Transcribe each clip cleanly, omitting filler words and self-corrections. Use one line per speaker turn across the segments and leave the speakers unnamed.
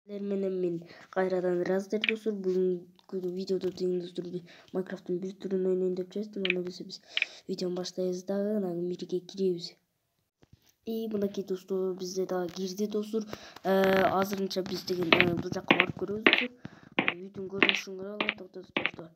Менен мен кайрадан раздер достор. Бүгүнкү видеодо деген достор Майнкрафттын бир түрүн ойнойн деп чечтим. Анда биз видеону баштайбыз дагы. Анан бирге киребиз. Мынакей достор, бизде дагы кирди достор. Азырынча биз деген бул жакка барып көрөбүз достор. Үйдүн көрүнүшүн карагыла достор.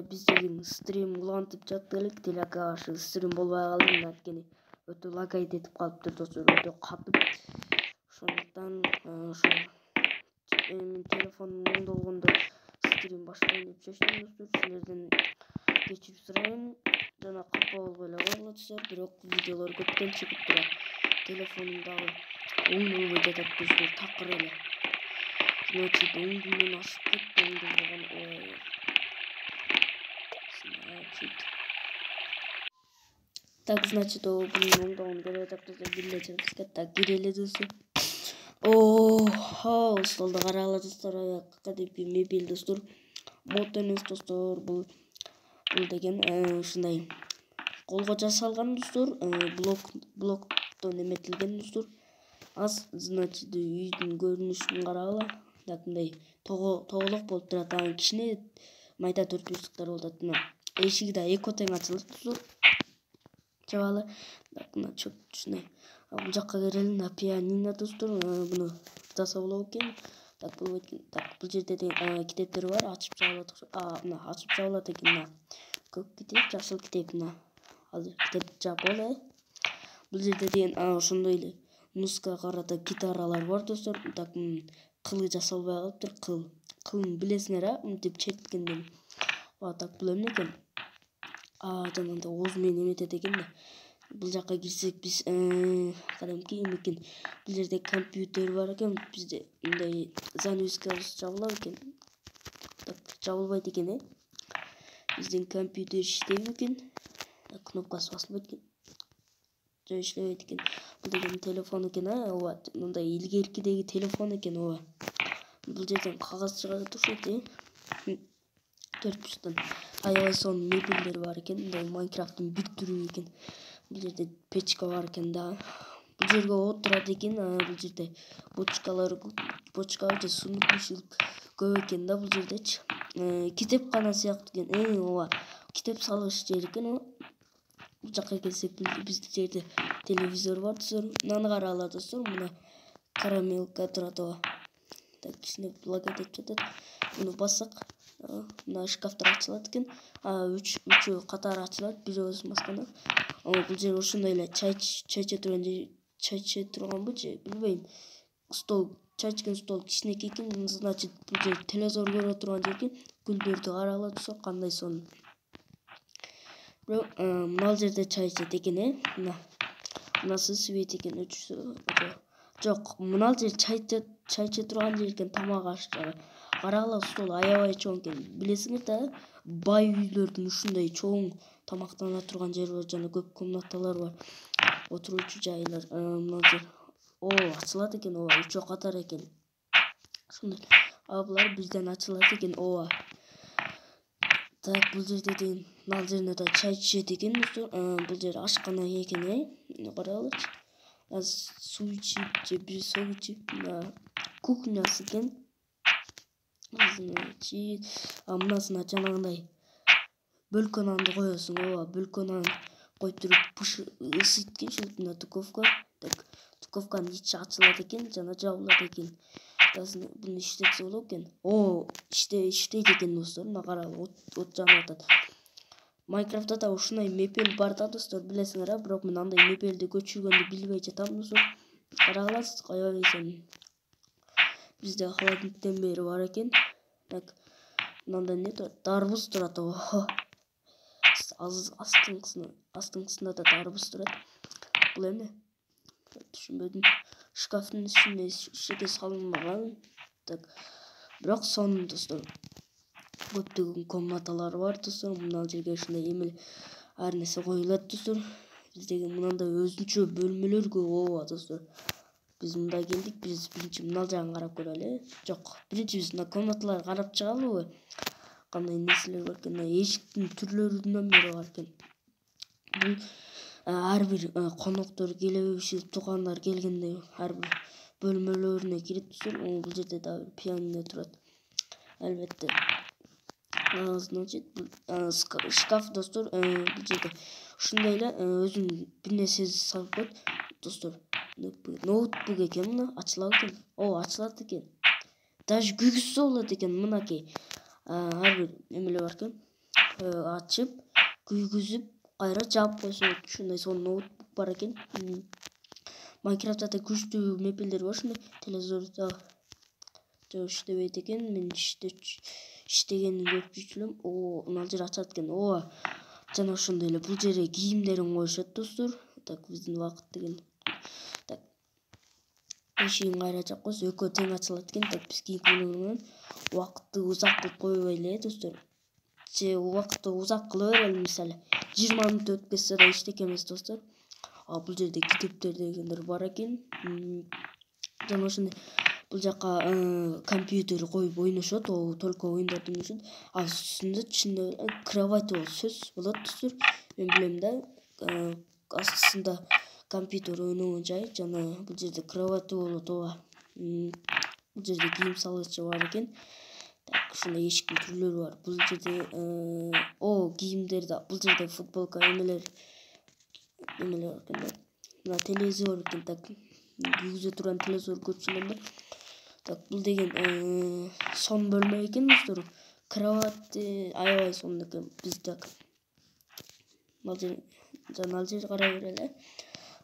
Биз деген стрим улантып жаттык элек. Телега каршы стрим болбой калды. Анткени өтө лагайт этип калыптыр достор. Өтө катып. Ошондуктан мен телефонум оңдолгондо стрим баштайын деп чечтим достор. Силерден кечирим сурайм. Жана капа болбой эле койгула достор. Бирок видеолор көптөн чыгып турат. Телефонум дагы оңдолбой жатат достор, такыр эле. Значит, оңдумен ашып кетти, оңдолбогон. Так, значит, bunun оңдогон керек деп достор. Билечебизге так кирели достор. Столду карагыла достор. Кадимки мебель достор. Мод эмес достор. Бул деген ушундай колго жасалган достор. Блоктон эметилген достор. Значит, үйдүн көрүнүшүн карагыла. Так, мындай тоголок болуп турат. Анан кичине майда төртбурчтуктар болуп атат. Мына эшиги да эко тең ачылат достор. Чабалы. Так, мына чөп ушундай. Бул жакка келели, пианино достор. Буну жасап болот экен. Так, болбойт экен. Так, бул жерде китептер бар, ачып жабылат. Мына ачып жабылат экен. Мына көк китеп, жашыл китеп. Мына азыр китеп жабылды. Бул жерде деген ошондой эле музыкага карата гитаралар бар достор. Так, кылы жасалбай калыптыр. Кылын билесиңер, мынтип черткенде. Так, бул эмне экен? Жанагындай ооз менен эметет экен да. Бул жакка кирсек биз кадимки эме экен. Бул жерде компьютер бар экен. Бизде мындай занавескабыз жабыла экен. Так, жабылбайт экен, Биздин компьютер иштейби экен. Так, кнопкасы басылбайт экен. Жок, иштебейт экен. Бул деген телефон экен, ооба. Мындай илгеркидеги телефон экен, ооба. Бул жерден кагаз чыгат окшойт, төртбурчтан. Аябай сонун мебелдер бар экен. Мындай Майнкрафттын бир түрү экен. Бул жерде печка бар экен да. Бул жерге отурат экен. Бул жерде бочкалар же сунук бишилип көп экен да бул жердечи. Китепкана сыяктуу экен. Ооба. Китеп салгыч жер экен, Бул жакка келсек, биздин жерде телевизор бар достор. Мынаны карагыла достор. Мына карамелка турат, ооба. Так, кичине лагайт этип жатат. Муну бассак, мына шкафтар ачылат экен. Үчөө катары ачылат, бирөөсү басканда. Бул жер ошондой эле чай чече турганбы же билбейм. Чай ичкен стол кичинекей экен. Значит, бул жер телевизор көрө турган жер экен. Гүлдөрдү карагыла достор, кандай сонун. Мына жерде чай ичет экен, Мынасы свет экен, өчүрсө. Жок, мына жер чай иче турган жер экен, тамак аш жагы. Карагыла, стол аябай чоң экен. Билесиңер да, бай үйлөрдүн ушундай чоң тамактана турган жери бар, жана көп комнаталар бар. Отуруучу жайлар. Мына жер ачылат экен, ооба, үчөө катар экен. Ошондой. Булар бирден ачылат экен, ооба. Так, бул жерде деген мына жерде да чай ичет экен достор. Бул жер ашкана экен, Карагылачы. Суу ичип же бир сок ичип, кухнясы экен. Мынасына жанагындай бөлкө нанды коесуң, ооба. Бөлкө нан коюп туруп ысыйт экен, мына духовка. Так, духовканын ичи ачылат экен, жана жабылат экен. Буну иштетсе болот экен. Иштейт экен достор. Мына карагыла, от жанып атат. Майнкрафтта да ушундай мебель бар да достор, билесиңер, бирок мен андай мебелди көчүргөндү билбей жатам достор. Карагыласыз, аябай сонун. Бизде холодильниктен бери бар экен. Так, мында эмне турат? Дарбуз турат, астыңкысында да дарбуз турат. Бул эмне? Түшүнбөдүм. Шкафтын ичине эчтеке салынбаган. Так, бирок сонун достор. Көптөгөн комнаталар бар достор. Мына жерге ушундай эмел ар нерсе коюлат достор. Биздеги мындай өзүнчө бөлмөлөр көп, ооба достор. Биз мында келдик, биз биринчи мына жагын карап көрөлү. Жок, биринчи биз мына комнаталарды карап чыгалыбы? Кандай нерселер бар экен? Эшиктин түрлөрүнөн бери бар экен. Бул ар бир коноктор келип, туугандар келгенде ар бир бөлмөлөрүнө кирип достор. Бул жерде дагы пианино турат. Албетте. Значит, шкаф достор, бул жерде ушундай эле өзүнүн бир нерсеси салып коет достор. Ноутбук экен мына, ачылат экен. Ачылат экен. Даже күйгүзсө болот экен мынакей. Ар бир эмеле бар экен. Ачып, күйгүзүп, кайра жаап койсо болот. Ушундай сонун ноутбук бар экен. Майнкрафтта күчтүү мебелдер бар ушундай. Телевизордо жок иштебейт экен. Мен иштегенин көрүп жүрчүмүн. Мына жер ачат экен. Жана ошондой эле бул жерге кийимдерин коюшат достор. Так, биздин убакыт деген. Так. Эшигин кайра жаап койсо экөө тең ачылат экен. Так, биз кийинки бөлүмүнөн убакытты узак кылып койбойлу достор. Же убакытты узак кыла берели, мисалы 20 мүнөт өткөзсө да эчтеке эмес достор. Бул жерде китептер дегендер бар экен. Жана ошондой бул жака компьютер коюп ойношот, только оюндарды ойношот. Үстүндө чынында кровать сөзсүз болот достор. Мен билем да, астында компьютер ойногон жай, жана бул жерде кровать болот, Бул жерде кийим салгычы бар экен. Так, ушундай эшиктин түрлөрү бар. Бул жерде кийимдерди, бул жерде футболка эмелер бар экен. Мына телевизор экен. Так, күйгүзө турган телевизор көчүргөн да. Так, бул деген сон бөлмө экен достор. Кровать аябай сонун экен. Биз так жана ал жерди карай берели.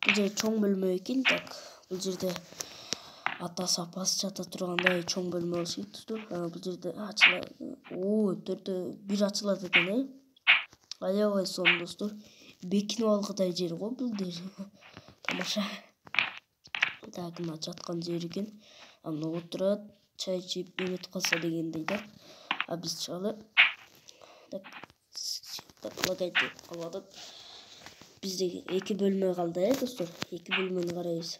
Бул жер чоң бөлмө экен. Так, бул жерде атасы апасы жата тургандай чоң бөлмө болуш керек достор. Бул жерде ачылат. Төртөө бир ачылат экен, Аябай сонун достор. Бекинип алгыдай жер го бул жер. Тамаша. Так, мына жаткан жер экен. Мына отурат, чай ичип эметип калса дегендей да. Биз чыгалы. Так, лагайте калып атат. Бизде 2 бөлмө калды, достор. 2 бөлмөнү карайбыз.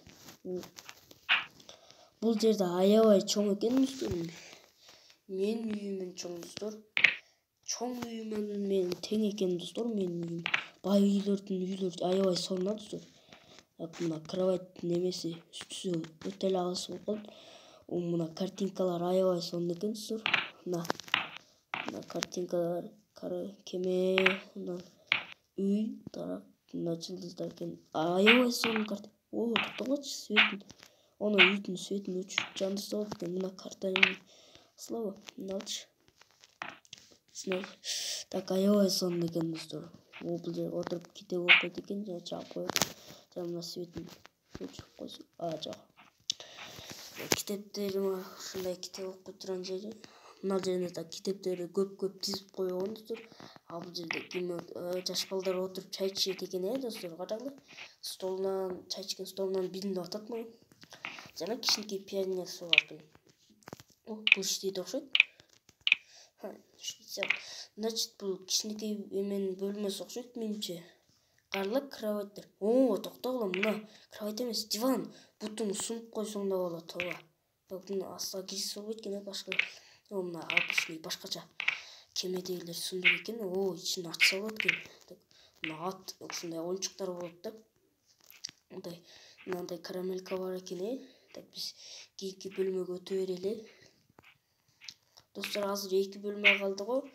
Бул жерде аябай чоң экен достор. Менин үйүмөн чоң достор. Чоң үйүмөн менен тең экен достор. Менин үйүм. Бай үйлөрдүн үйлөрү аябай сонун достор. Мына кроваттын немеси үстүсү өтө эле алыс болуп калды. Мына картинкалар аябай сонун экен достор. Мына картинкалар, кеме, мына үй, тарап, мына жылдыздар экен. Аябай сонун карта. Токтогочу светин. Үйдүн светин өчүрүп жандырса болот экен. Мына карта слава, мына алчы. Так, аябай сонун экен достор. Бул жерге отуруп китеп окуйт экен, жана чаап коет. Жана мына светин өчүрүп койсо, жок. Китептери ушундай китеп окуй турган жери. Мына жерде так китептерди көп тизип койгон достор. Бул жерде ким жаш балдар отуруп чай ичет экен, достор. Карагыла. Столунан, чай ичкен столунан билинип атат мага. Жана кичинекей пианиносу бар экен. Бул иштейт окшойт. Значит, бул кичинекей эменин бөлмөсү окшойт менимче. Карла кроваттар. Токтогула, мына кровать эмес, диван. Бутун сунуп койсоң да болот, Мына астына киргизсе болбойт экен, башка. Мына обычный башкача кемедегилер сундук экен. Ичин ачса болот экен. Мына ат ушундай оюнчуктар болот да. Мындай карамелька бар экен, Так, биз кийинки бөлмөгө өтө берели. Достор, азыр 2 бөлмө калды го.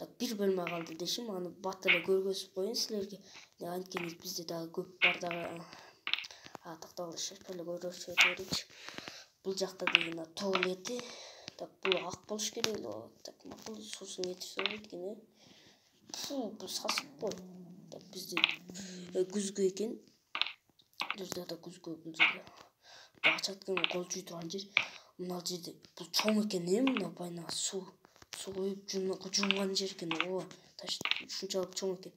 Так, 1 бөлмө калды дешим, аны бат эле көргөзүп коеюн силерге. Анткени бизде дагы көп бар дагы. Токтогула, эле көрсөтө берейинчи. Бул жакта деген туалети. Так, бул ак болуш керек эле. Так, макул суусун кетирсе болот экен, Бул сасык го. Так, бизде күзгү экен. Бул жерде да күзгү, бул жерде. Ачат экен, кол жуу турган жер. Мына жерде бул чоң экен, мына байна суу куюп жуунган жер экен. Ушунчалык чоң экен.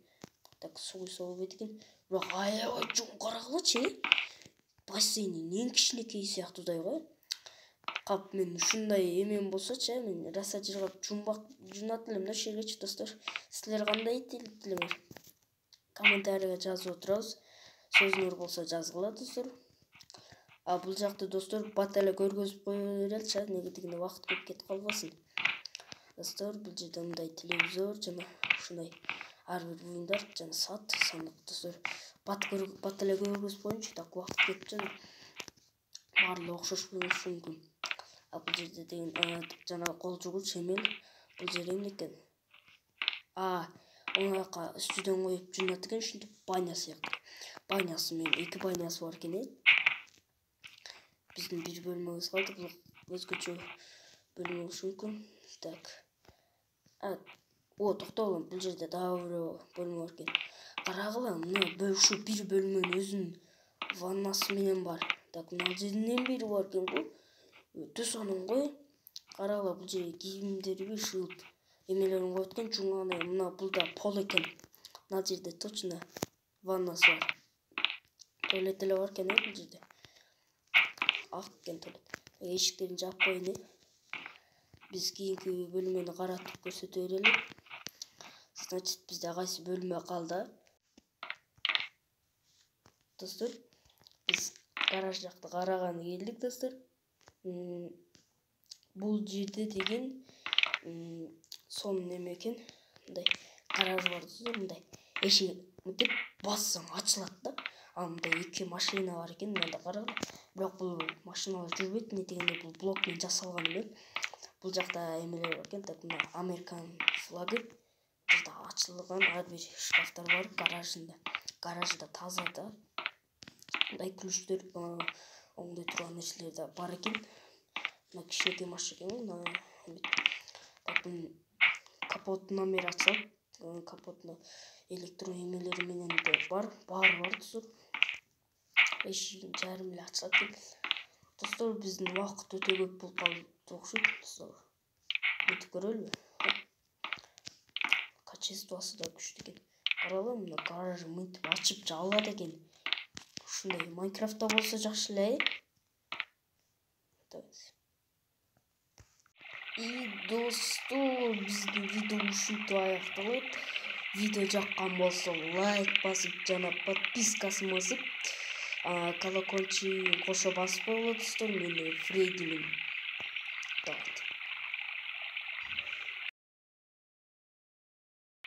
Так, суу куйса болбойт экен. Бирок аябай чоң, карагылачы, Бассейндин эң кичинекей сыяктуудай го. Кап мен ушундай эмем болсочу, мен роса жыргап жуунат элем да ошол жергечи достор. Силер кандай элеңер? Комментарийге жазып отурабыз. Сөзүңөр болсо жазгыла, достор. Бул жакты достор бат эле көргөзүп кое береличи, неге дегенде убакыт көп кетип калбасын. Достор, бул жерде мындай телевизор жана ушундай ар бир буюмдар жана сандык достор. Бат эле көргөзүп коеюнчу, так убакыт кетип жатат. барлығы окшош болушу мүмкүн. Бул жерде деген жана кол жугуч эмел бул жерде эмне экен? Ону жака үстүдөн коюп жуунат экен, ушинтип баня сыяктуу. Банясы менен 2 банясы бар экен. Биздин бир бөлмөбүз калды, бул өзгөчө бөлмө болушу мүмкүн. Так. Токтогула, бул жерде дагы бир бөлмө бар экен. Карагыла, мына ушул бир бөлмөнүн өзүнүн ваннасы менен бар. Так, мына жерден бири бар экен бул. Өтө сонун го. Карагыла, бул жерге кийимдерди шылып эмелерин коюп экен, жууганы. Мына бул да пол экен. Мына жерде точно ваннасы бар. Туалет эле бар экен бул жерде. Ак экен туалет. Эшиктерин жаап коеюн. Биз кийинки бөлмөнү каратып көрсөтө берели. Значит, бизде кайсы бөлмө калды? Достор, биз гараж жакты караганы келдик, достор. Бул жерде деген сонун эме экен. Мындай гараж бар, достор, мындай эшик мынтип бассаң ачылат да. Мындай 2 машина бар экен, мында карагыла. Бирок бул машиналар жүрбөйт, эмне дегенде бул блок менен жасалган эме. Бул жакта эмелер бар экен, так, мына Американ флагы. Burada açılgan ар бир шкафтар бар гаражында. Гаражы да таза да. Мындай ключтөр оңдой турган нерселер да бар экен. Мына кичинекей машина, капоттун номери ачылат. Капоттун электро эмелери менен бар, баары бар, достор. Эшигин жарым эле ачылат экен. Достор, биздин убакыт өтө көп болуп калды окшойт, достор. Бүтүп көрөлүбү? Качествосы да күчтүү экен. Карагыла, мына гаражды мынтип ачып жаалат экен. Ушундай Майнкрафтта болсо жакшы эле. Достор, биздин видео ушинтип аякталат. Видео жаккан болсо лайк басып жана подпискасын басып, колокольчигин кошо басып койгула, достор. Мен Фреддимин.